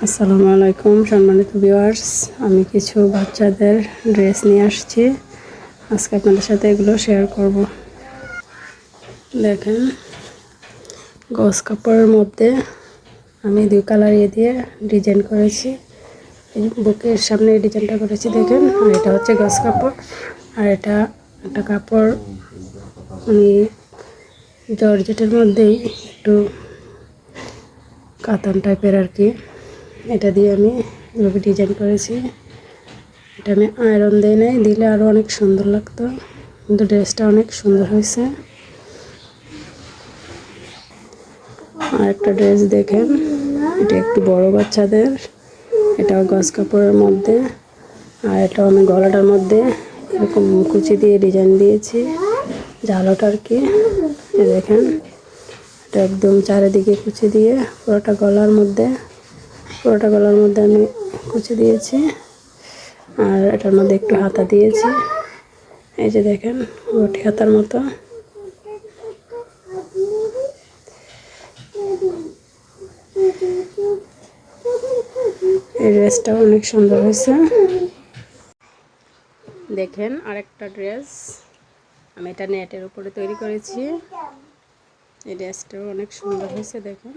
আসসালামু আলাইকুম সম্মানিত ভিউয়ার্স, আমি কিছু বাচ্চাদের ড্রেস নিয়ে আসছি। আজকে আপনাদের সাথে এগুলো শেয়ার করব। দেখেন, গজ কাপড়ের মধ্যে আমি দুই কালার দিয়ে ডিজাইন করেছি। এই বুকের সামনে এই ডিজাইনটা করেছি দেখেন। আর এটা হচ্ছে গজ কাপড়, আর এটা একটা কাপড় জর্জেটের মধ্যেই একটু কাতান টাইপের আর কি। এটা দিয়ে আমি এভাবে ডিজাইন করেছি। এটা আমি আয়রন দিই নাই, দিলে আরও অনেক সুন্দর লাগতো, কিন্তু ড্রেসটা অনেক সুন্দর হয়েছে। আর একটা ড্রেস দেখেন, এটা একটু বড় বাচ্চাদের, এটাও গজ কাপড়ের মধ্যে। আর এটা আমি গলাটার মধ্যে এরকম কুচি দিয়ে ডিজাইন দিয়েছি, ঝালোটা আর কি। দেখেন, এটা একদম চারিদিকে কুচি দিয়ে পুরোটা গলার মধ্যে আমি কুচি দিয়েছি। আর এটার মধ্যে একটু হাতা দিয়েছি, এই যে দেখেন রুটি হাতার মতো। এই ড্রেসটাও অনেক সুন্দর হয়েছে। দেখেন আরেকটা ড্রেস, আমি এটা নেটের উপরে তৈরি করেছি। এই ড্রেসটাও অনেক সুন্দর হয়েছে দেখেন।